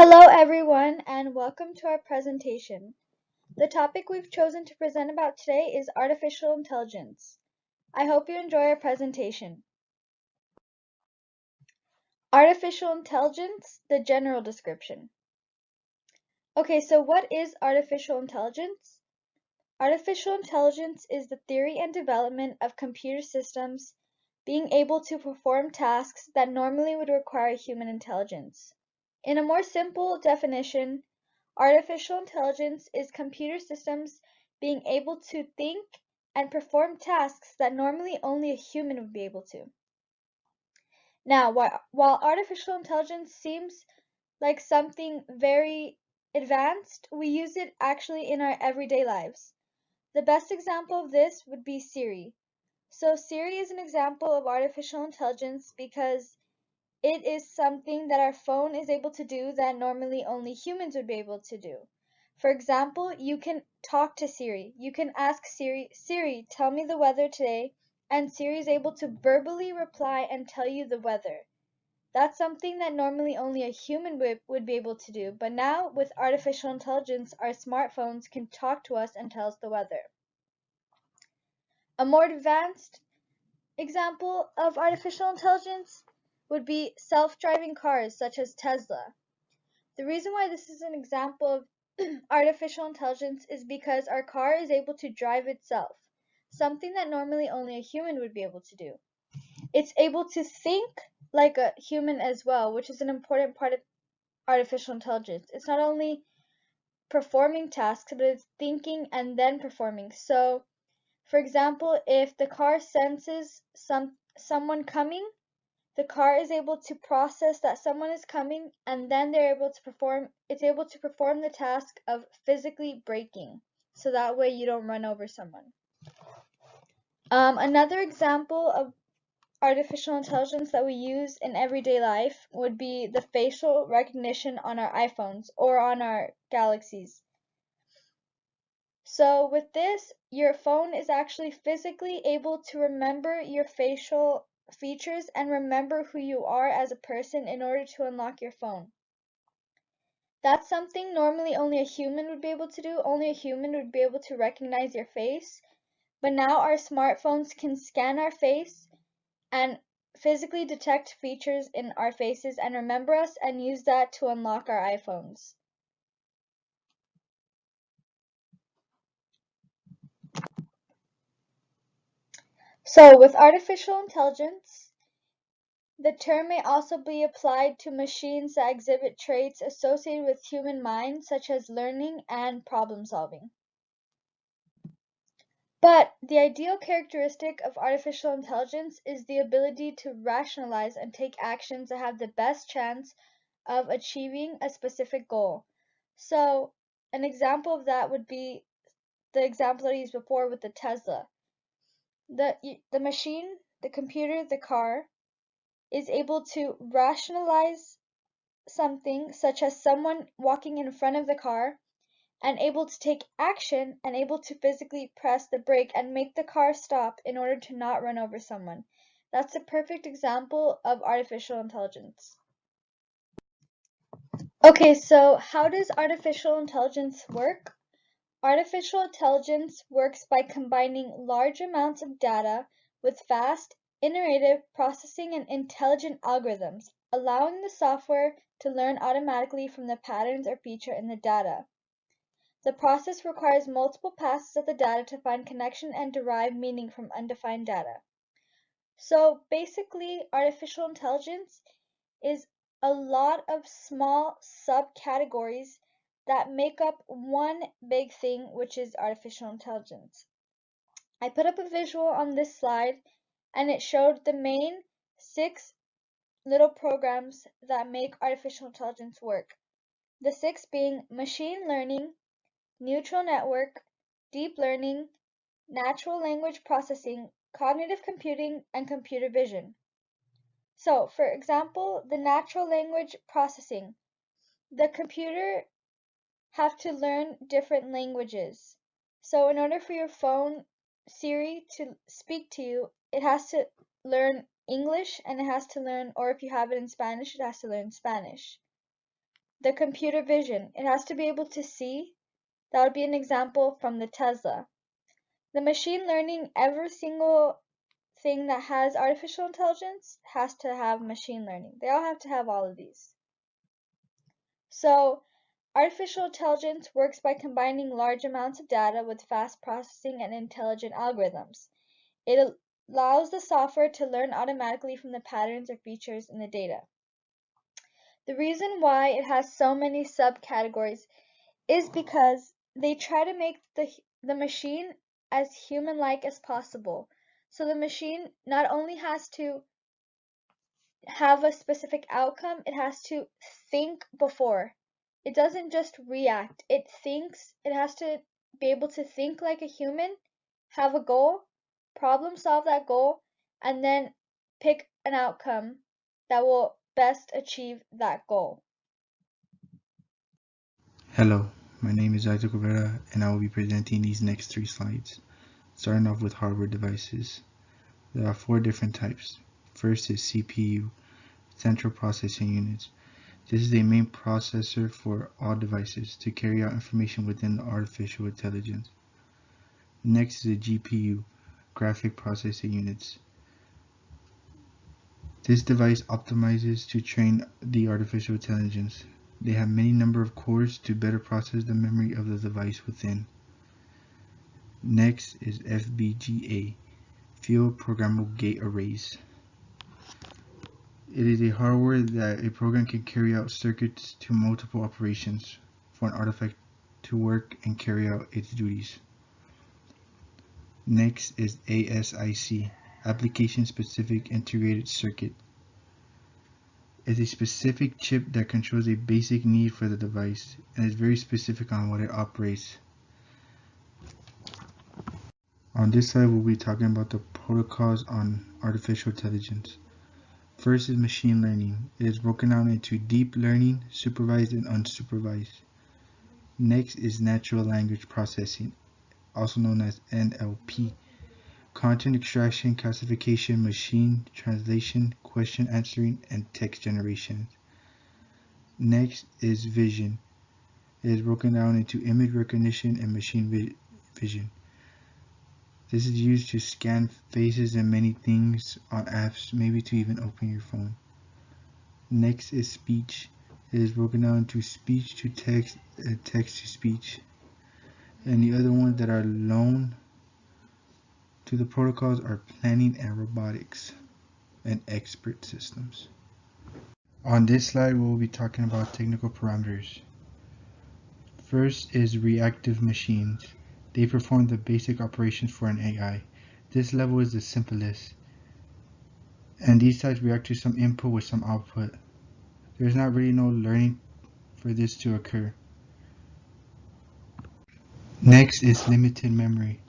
Hello everyone and welcome to our presentation. The topic we've chosen to present about today is artificial intelligence. I hope you enjoy our presentation. Artificial intelligence, the general description. Okay, so what is artificial intelligence? Artificial intelligence is the theory and development of computer systems being able to perform tasks that normally would require human intelligence. In a more simple definition, artificial intelligence is computer systems being able to think and perform tasks that normally only a human would be able to. Now, while artificial intelligence seems like something very advanced, we use it actually in our everyday lives. The best example of this would be Siri. So Siri is an example of artificial intelligence because it is something that our phone is able to do that normally only humans would be able to do. For example, you can talk to Siri. You can ask Siri, tell me the weather today, and Siri is able to verbally reply and tell you the weather. That's something that normally only a human would be able to do, but now with artificial intelligence, our smartphones can talk to us and tell us the weather. A more advanced example of artificial intelligence would be self-driving cars such as Tesla. The reason why this is an example of artificial intelligence is because our car is able to drive itself, something that normally only a human would be able to do. It's able to think like a human as well, which is an important part of artificial intelligence. It's not only performing tasks, but it's thinking and then performing. So, for example, if the car senses someone coming, the car is able to process that someone is coming, and then it's able to perform the task of physically braking, so that way you don't run over someone. Another example of artificial intelligence that we use in everyday life would be the facial recognition on our iPhones or on our Galaxies. So with this, your phone is actually physically able to remember your facial features and remember who you are as a person in order to unlock your phone. That's something normally only a human would be able to do. Only a human would be able to recognize your face. But now our smartphones can scan our face and physically detect features in our faces and remember us and use that to unlock our iPhones. So with artificial intelligence, the term may also be applied to machines that exhibit traits associated with human mind, such as learning and problem solving. But the ideal characteristic of artificial intelligence is the ability to rationalize and take actions that have the best chance of achieving a specific goal. So, an example of that would be the example I used before with the Tesla. The machine, the computer, the car is able to rationalize something such as someone walking in front of the car and able to take action and able to physically press the brake and make the car stop in order to not run over someone. That's a perfect example of artificial intelligence. Okay, so how does artificial intelligence work? Artificial intelligence works by combining large amounts of data with fast, iterative processing and intelligent algorithms, allowing the software to learn automatically from the patterns or feature in the data. The process requires multiple passes of the data to find connection and derive meaning from undefined data. So basically, artificial intelligence is a lot of small subcategories that make up one big thing, which is artificial intelligence. I put up a visual on this slide and it showed the main 6 little programs that make artificial intelligence work. The 6 being machine learning, neural network, deep learning, natural language processing, cognitive computing, and computer vision. So, for example, the natural language processing. The computer have to learn different languages. So in order for your phone, Siri, to speak to you, it has to learn English and it has to learn, or if you have it in Spanish, it has to learn Spanish. the computer vision. It has to be able to see. That would be an example from the Tesla. The machine learning, every single thing that has artificial intelligence has to have machine learning. They all have to have all of these. So, artificial intelligence works by combining large amounts of data with fast processing and intelligent algorithms. It allows the software to learn automatically from the patterns or features in the data. The reason why it has so many subcategories is because they try to make the machine as human-like as possible. So the machine not only has to have a specific outcome, it has to think before. It doesn't just react, it thinks. It has to be able to think like a human, have a goal, problem solve that goal, and then pick an outcome that will best achieve that goal. Hello, my name is Isaac Rivera and I will be presenting these next 3 slides. Starting off with hardware devices. There are 4 different types. First is CPU, Central Processing Units. This is the main processor for all devices to carry out information within the artificial intelligence. Next is the GPU, Graphic Processing Units. This device optimizes to train the artificial intelligence. They have many number of cores to better process the memory of the device within. Next is FPGA, Field Programmable Gate Arrays. It is a hardware that a program can carry out circuits to multiple operations for an artifact to work and carry out its duties. Next is ASIC, Application Specific Integrated Circuit. It is a specific chip that controls a basic need for the device and is very specific on what it operates. On this slide, we'll be talking about the protocols on artificial intelligence. First is machine learning. It is broken down into deep learning, supervised and unsupervised. Next is natural language processing, also known as NLP. Content extraction, classification, machine translation, question answering, and text generation. Next is vision. It is broken down into image recognition and machine vision. This is used to scan faces and many things on apps, maybe to even open your phone. Next is speech. It is broken down into speech to text and text to speech. And the other ones that are known to the protocols are planning and robotics and expert systems. On this slide, we will be talking about technical parameters. First is reactive machines. They perform the basic operations for an AI. This level is the simplest, and these types react to some input with some output. There's not really no learning for this to occur. Next is limited memory.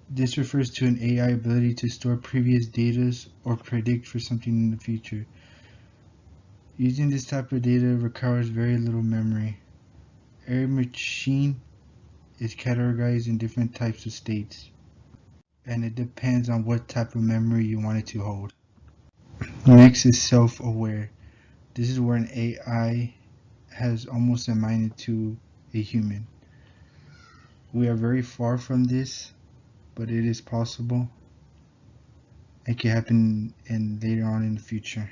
This refers to an AI ability to store previous data or predict for something in the future. Using this type of data requires very little memory. Every machine is categorized in different types of states, and it depends on what type of memory you want it to hold. Next is self-aware. This is where an AI has almost a mind to a human. We are very far from this, but it is possible. It can happen later on in the future.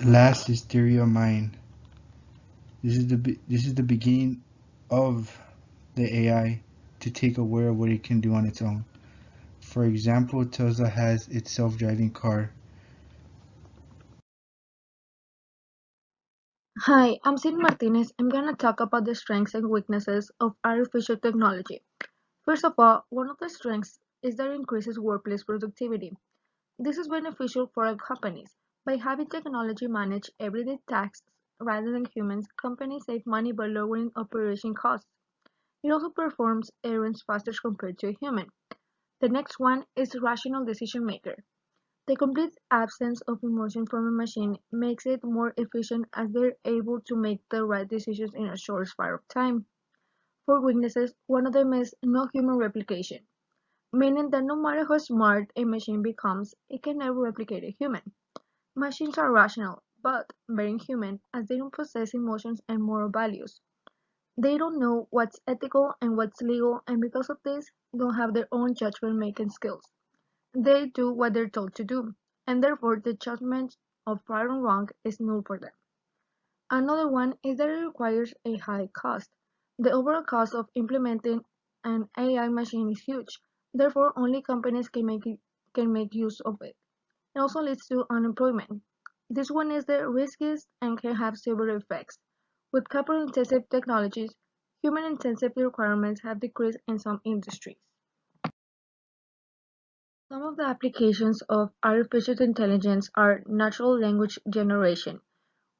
Last is theory of mind. This is the beginning of the AI to take aware of what it can do on its own. For example, Tesla has its self-driving car. Hi, I'm Sin Martinez. I'm going to talk about the strengths and weaknesses of artificial technology. First of all, one of the strengths is that it increases workplace productivity. This is beneficial for all companies. By having technology manage everyday tasks rather than humans, companies save money by lowering operation costs. It also performs errands faster compared to a human. The next one is rational decision maker. The complete absence of emotion from a machine makes it more efficient as they're able to make the right decisions in a short span of time. For weaknesses, one of them is no human replication, meaning that no matter how smart a machine becomes, it can never replicate a human. Machines are rational, but very human as they don't possess emotions and moral values. They don't know what's ethical and what's legal, and because of this, don't have their own judgment making skills. They do what they're told to do, and therefore the judgment of right and wrong is null for them. Another one is that it requires a high cost. The overall cost of implementing an AI machine is huge, therefore only companies can make use of it. It also leads to unemployment. This one is the riskiest and can have several effects. With capital-intensive technologies, human-intensive requirements have decreased in some industries. Some of the applications of artificial intelligence are natural language generation,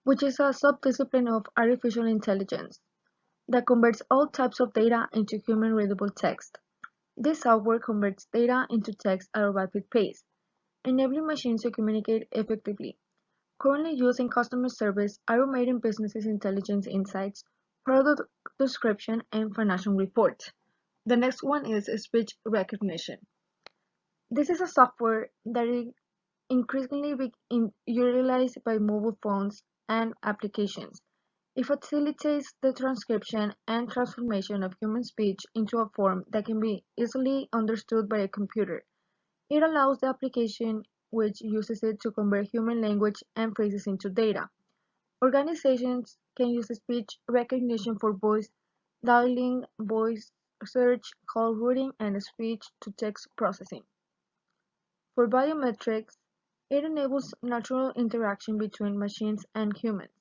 which is a subdiscipline of artificial intelligence that converts all types of data into human-readable text. This software converts data into text at a rapid pace, enabling machines to communicate effectively. Currently used in customer service, automating businesses' intelligence insights, product description, and financial reports. The next one is speech recognition. This is a software that is increasingly utilized by mobile phones and applications. It facilitates the transcription and transformation of human speech into a form that can be easily understood by a computer. It allows the application which uses it to convert human language and phrases into data. Organizations can use speech recognition for voice dialing, voice search, call routing, and speech-to-text processing. For biometrics, it enables natural interaction between machines and humans.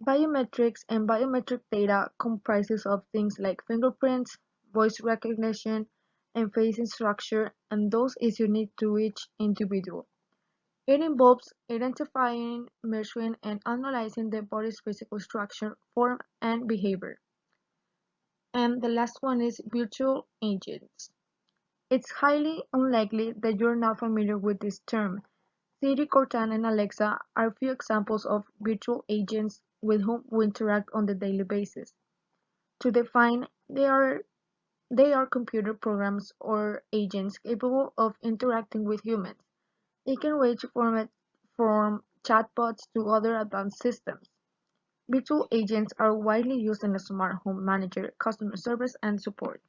Biometrics and biometric data comprises of things like fingerprints, voice recognition, and face structure, and those is unique to each individual. It involves identifying, measuring, and analyzing the body's physical structure, form, and behavior. And the last one is virtual agents. It's highly unlikely that you're not familiar with this term. Siri, Cortana, and Alexa are few examples of virtual agents with whom we interact on a daily basis. To define, they are computer programs or agents capable of interacting with humans. It can range from chatbots to other advanced systems. Virtual agents are widely used in the smart home manager, customer service, and support.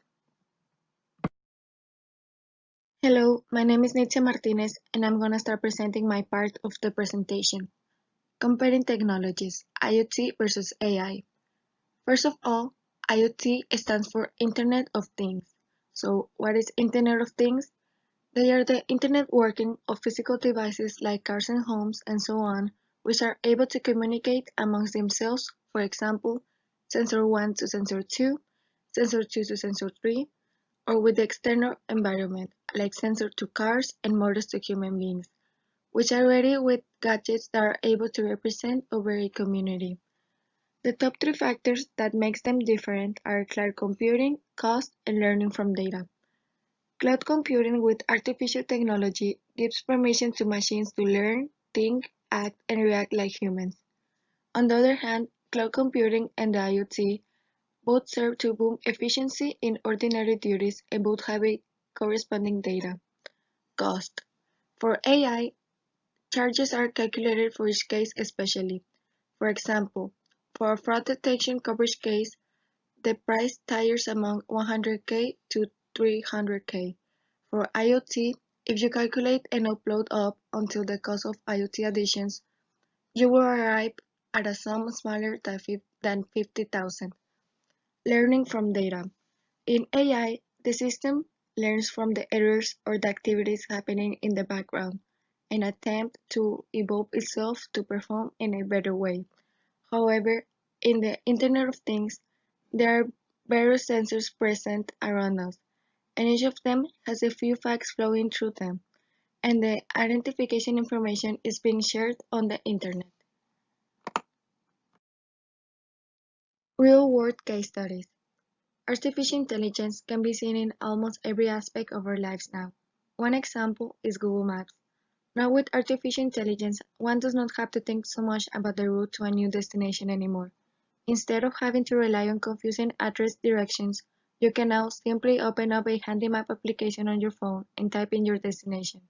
Hello, my name is Nitzia Martinez, and I'm going to start presenting my part of the presentation. Comparing technologies, IoT versus AI. First of all, IoT stands for Internet of Things. So, what is Internet of Things? They are the internet working of physical devices like cars and homes and so on, which are able to communicate amongst themselves, for example, sensor 1 to sensor 2, sensor 2 to sensor 3, or with the external environment, like sensor to cars and motors to human beings, which are ready with gadgets that are able to represent over a community. The top three factors that makes them different are cloud computing, cost, and learning from data. Cloud computing with artificial technology gives permission to machines to learn, think, act, and react like humans. On the other hand, cloud computing and the IoT both serve to boom efficiency in ordinary duties and both have a corresponding data. Cost. For AI, charges are calculated for each case especially. For example, for a fraud detection coverage case, the price tires among 100K to 300K. For IoT, if you calculate and upload up until the cost of IoT additions, you will arrive at a sum smaller than 50,000. Learning from data. In AI, the system learns from the errors or the activities happening in the background and attempts to evolve itself to perform in a better way. However, in the Internet of Things, there are various sensors present around us, and each of them has a few facts flowing through them, and the identification information is being shared on the Internet. Real-world case studies. Artificial intelligence can be seen in almost every aspect of our lives now. One example is Google Maps. Now with artificial intelligence, one does not have to think so much about the route to a new destination anymore. Instead of having to rely on confusing address directions, you can now simply open up a handy map application on your phone and type in your destination.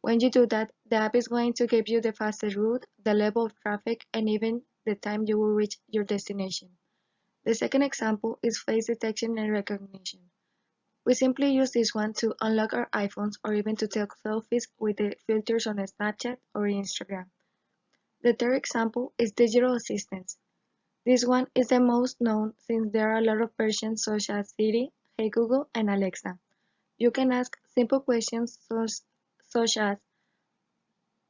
When you do that, the app is going to give you the fastest route, the level of traffic, and even the time you will reach your destination. The second example is face detection and recognition. We simply use this one to unlock our iPhones or even to take selfies with the filters on Snapchat or Instagram. The third example is digital assistants. This one is the most known since there are a lot of versions such as Siri, Hey Google, and Alexa. You can ask simple questions such as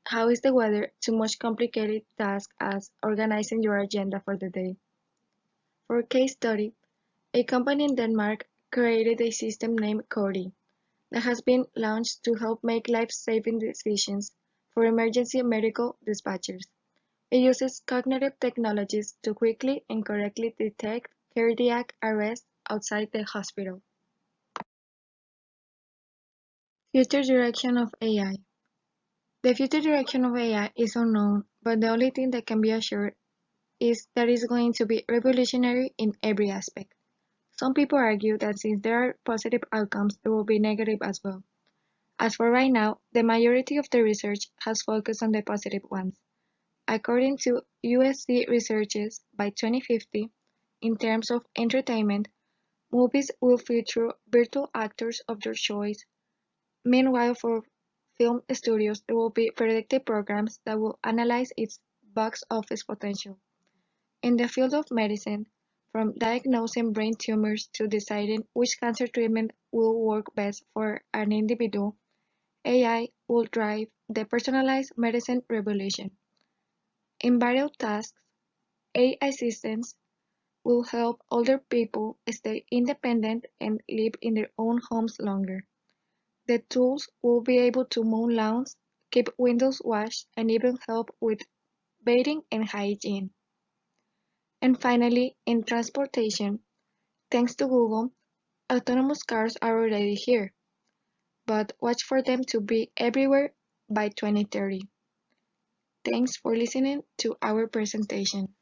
how is the weather to much complicated tasks as organizing your agenda for the day. For a case study, a company in Denmark created a system named Cody that has been launched to help make life-saving decisions for emergency medical dispatchers. It uses cognitive technologies to quickly and correctly detect cardiac arrest outside the hospital. Future direction of AI. The future direction of AI is unknown, but the only thing that can be assured is that it's going to be revolutionary in every aspect. Some people argue that since there are positive outcomes, there will be negative as well. As for right now, the majority of the research has focused on the positive ones. According to USC researchers, by 2050, in terms of entertainment, movies will feature virtual actors of their choice. Meanwhile, for film studios, there will be predictive programs that will analyze its box office potential. In the field of medicine, from diagnosing brain tumors to deciding which cancer treatment will work best for an individual, AI will drive the personalized medicine revolution. In various tasks, AI assistants will help older people stay independent and live in their own homes longer. The tools will be able to mow lawns, keep windows washed, and even help with bathing and hygiene. And finally, in transportation, thanks to Google, autonomous cars are already here, but watch for them to be everywhere by 2030. Thanks for listening to our presentation.